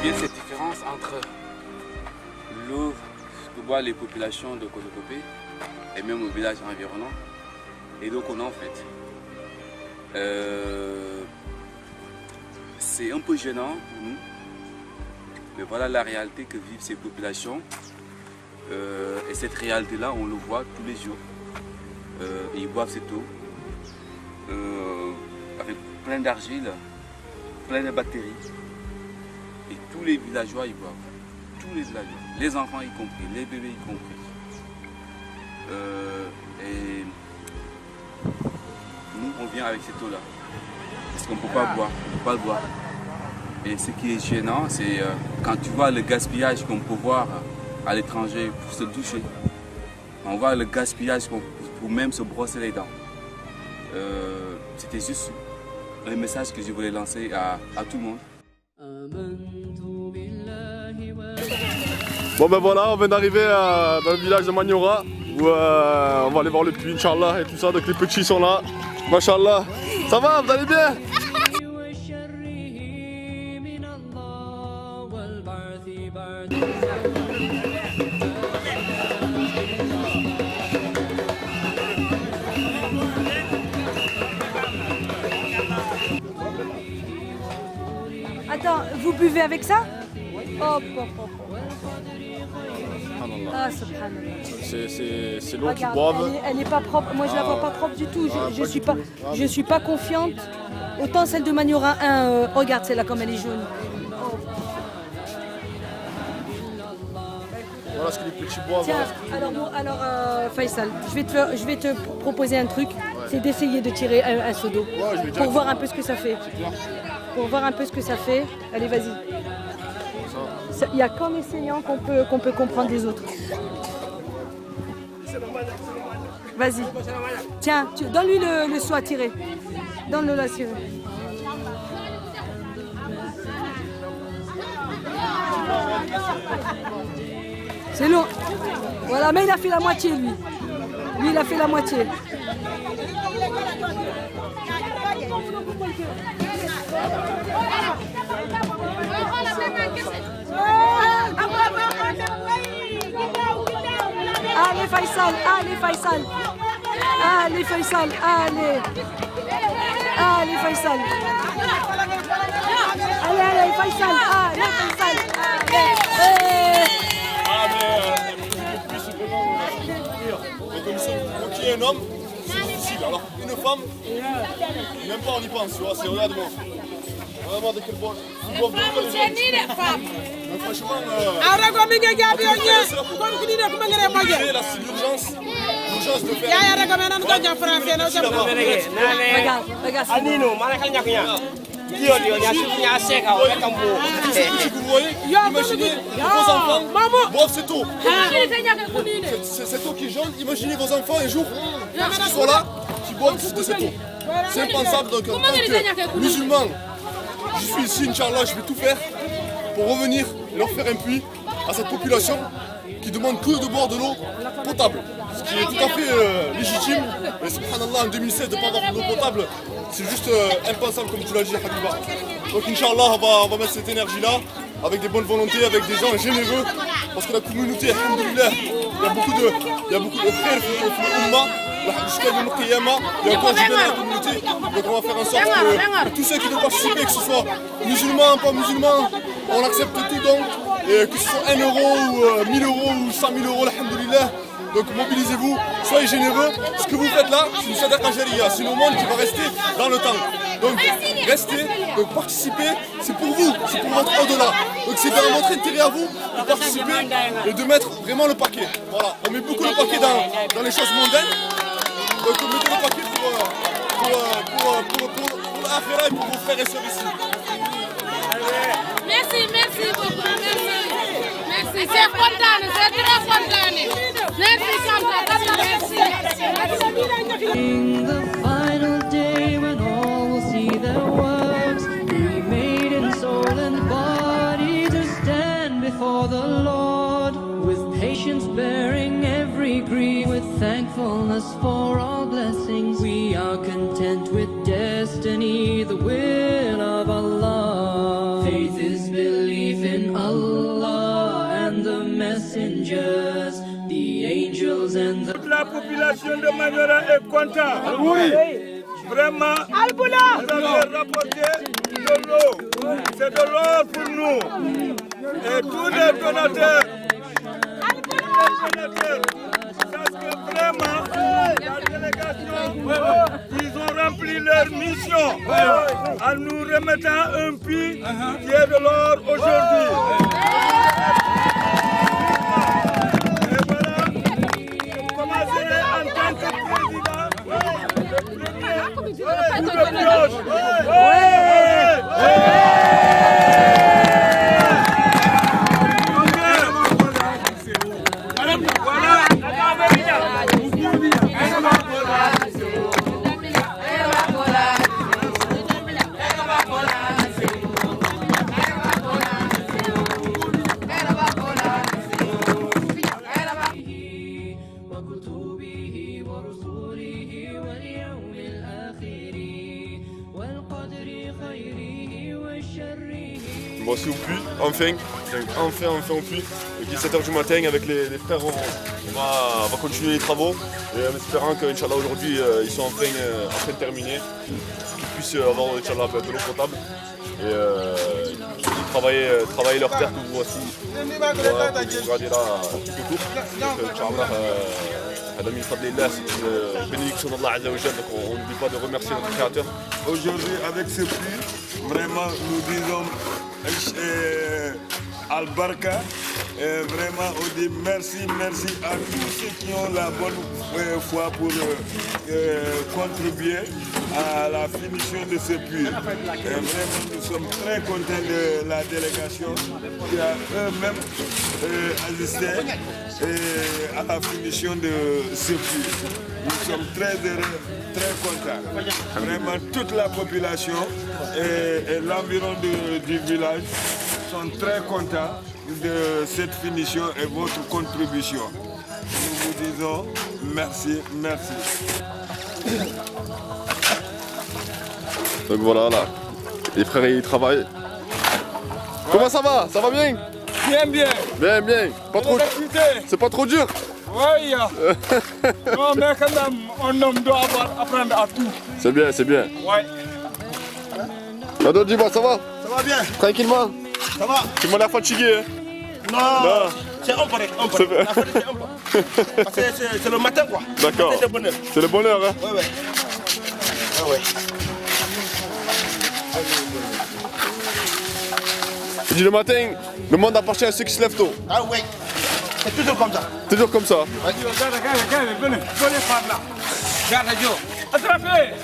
y a cette différence entre l'eau que boivent les populations de Kotokopé et même au village environnant et l'eau qu'on a en fait. C'est un peu gênant pour nous, mais voilà la réalité que vivent ces populations. Et cette réalité-là, on le voit tous les jours. Et ils boivent cette eau avec plein d'argile, plein de bactéries. Et tous les villageois, ils boivent. Tous les villageois, les enfants y compris, les bébés y compris. Et nous, on vient avec cette eau-là. Parce qu'on ne peut pas boire, on ne peut pas le boire. Et ce qui est gênant, c'est quand tu vois le gaspillage qu'on peut voir à l'étranger pour se doucher. On voit le gaspillage pour même se brosser les dents. C'était juste un message que je voulais lancer à tout le monde. Bon ben voilà, on vient d'arriver dans le village de Maniora où on va aller voir le puits, Inch'Allah, et tout ça. Donc les petits sont là, Machallah. Ça va, vous allez bien? Attends, vous buvez avec ça? Oh, ah, subhanallah. C'est l'eau qu'ils Regarde, boivent. elle n'est pas propre. Moi, je la vois pas propre du tout. Je suis pas confiante. Autant celle de Maniora 1. Regarde celle-là comme elle est jaune. Voilà ce que les petits boivent. Tiens, alors Faisal, je vais te proposer un truc. C'est d'essayer de tirer un seau d'eau. Pour voir un peu ce que ça fait. Pour voir un peu ce que ça fait. Allez, vas-y. Il n'y a qu'en essayant qu'on peut comprendre les autres. Vas-y. Tiens, donne-lui le seau à tirer. Donne-le à tirer. C'est long. Voilà, mais il a fait la moitié, lui. Lui, il a fait la moitié. Allez Faisal, allez Faisal. Allez Faisal, allez. Allez Faisal. Allez Faisal, allez Faisal. Pour qu'il y ait un homme, c'est difficile. Alors une femme, même pas on y pense, tu vois, c'est regarde-moi. Vraiment de quel bois. Mais franchement, c'est l'urgence de faire. Si vous voyez, imaginez vos enfants boivent cette eau. Cette eau qui est jaune, imaginez vos enfants un jour qui sont là, qui boivent de cette eau. C'est impensable. Donc en tant que musulman, je suis ici, Inch'Allah, je vais tout faire pour revenir leur faire un puits à cette population qui demande que de boire de l'eau potable. Ce qui est tout à fait légitime. Et subhanallah, en 2016, de ne pas avoir de l'eau potable, c'est juste impensable comme tu l'as dit, Habiba. Donc Inch'Allah, on va mettre cette énergie-là avec des bonnes volontés, avec des gens généreux. Parce que la communauté, alhamdoulilah, il y a beaucoup de frères qui font le Ummah. Jusqu'à le Qiyamah, il y a encore du bien dans la communauté. Donc on va faire en sorte que tous ceux qui veulent participer, que ce soit musulmans, pas musulmans, on accepte tout donc. Et que ce soit 1 euro ou 1000 euros ou 100 000 euros, alhamdoulilah. Donc mobilisez-vous, soyez généreux. Ce que vous faites là, c'est une sadaqa jariya, c'est une aumône qui va rester dans le temps. Donc restez, donc participez, c'est pour vous, c'est pour votre au-delà. Donc c'est dans votre intérêt à vous de participer et de mettre vraiment le paquet. Voilà, on met beaucoup le paquet dans les choses mondaines. Donc mettez le paquet pour l'Akhira et pour vos frères et sœurs ici. Merci beaucoup, merci. C'est spontané, c'est très spontané. Merci, merci. The final day when all will see their works, remade in soul and body to stand before the Lord, with patience bearing every grief, with thankfulness for all blessings. We are content with destiny, the will of Allah. Faith is belief in in Allah and the messengers, the angels and the... La population de Maniora est contente. Oui. Vraiment, vous avez rapporté de l'eau. C'est de l'or pour nous. Et tous les donateurs, parce que vraiment, la délégation, ils ont rempli leur mission en nous remettant un puits qui est de l'or aujourd'hui. Et voilà, je commencerai en tant que président. Le premier coup de pioche. Bon, c'est au puits, enfin au puits. Il est 7h du matin avec les frères, on va continuer les travaux et en espérant qu'Inch'Allah aujourd'hui ils sont enfin terminés, qu'ils puissent avoir Inch'Allah de l'eau potable et travailler leur terre que vous voici. Vous regardez là tout autour. Inch'Allah, c'est une bénédiction d'Allah Azza wa Jal, donc on n'oublie pas de remercier notre Créateur. Aujourd'hui, avec ce puits, vraiment, nous disons Al-Barka. Vraiment, on dit merci à tous ceux qui ont la bonne foi pour contribuer à la finition de ce puits. Vraiment, nous sommes très contents de la délégation qui a eux-mêmes assisté à la finition de ce puits. Nous sommes très heureux, très contents. Vraiment, toute la population et l'environ du village sont très contents de cette finition et votre contribution. Nous vous disons merci. Donc voilà, là, les frères ils travaillent. Comment ça va? Ça va bien? Bien. Bien. Pas trop. C'est pas trop dur? Oui. Non, mais quand même, un homme doit apprendre à tout. C'est bien. Ouais. Ado, dis-moi, ça va? Ça va bien? Tranquillement? Ça va? Tu m'as l'air fatigué, hein? Non. C'est un peu. Parce que c'est le matin, quoi. D'accord. C'est le bonheur. C'est le bonheur, hein? Ouais. Ah ouais. Tu dis le matin, le monde appartient à ceux qui se lèvent tôt. Ah ouais. C'est toujours comme ça. Toujours comme ça. Venez par là. Garde Joe. Attrapez.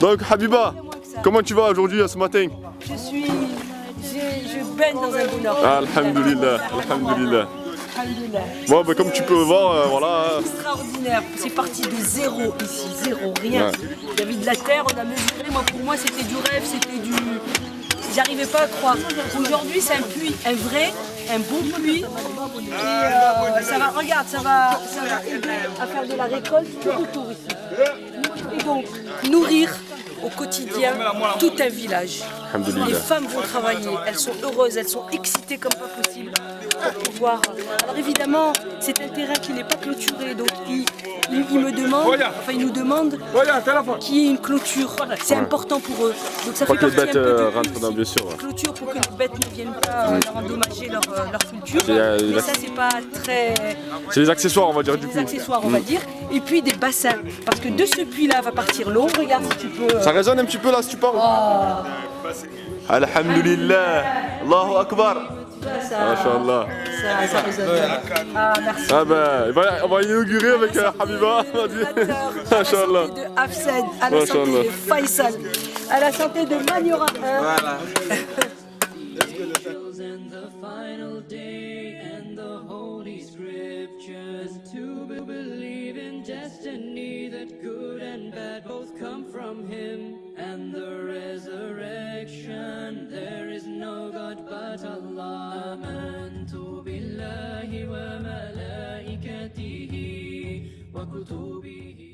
Donc Habiba, comment tu vas aujourd'hui, ce matin? Je baigne dans un bonheur. Alhamdulillah. Bon, ben, comme tu peux voir, voilà. Extraordinaire. C'est parti de zéro ici, rien. Ouais. Il y avait de la terre, on a mesuré. Pour moi, c'était du rêve, c'était du. J'arrivais pas à croire. Aujourd'hui, c'est un puits, un bon puits. Et ça va aider à faire de la récolte tout autour ici. Et donc, nourrir au quotidien tout un village. Les femmes vont travailler, elles sont heureuses, elles sont excitées comme pas possible pour pouvoir. Alors évidemment, c'est un terrain qui n'est pas clôturé, donc ils me demandent, enfin ils nous demandent qu'il y ait une clôture. C'est important pour eux. Donc ça fait partie un peu de clôture pour que les bêtes ne viennent pas leur endommager leur culture. Mais ça c'est pas très. C'est les accessoires, on va dire, du coup. Des accessoires, on va dire. Et puis des bassins, parce que de ce puits-là va partir l'eau. Regarde si tu peux. Ça résonne un petit peu là si tu parles. Alhamdulillah, Allahu Akbar. Masha'Allah. Ça résonne. Ah, merci. Ah ben, on va inaugurer avec Habiba. À la santé de Hafsed, à la santé de Faisal, à la santé de Maniora 1. Voilà. To believe in destiny, that good and bad both come from him, and the resurrection, there is no God but Allah. Amen. so be healed.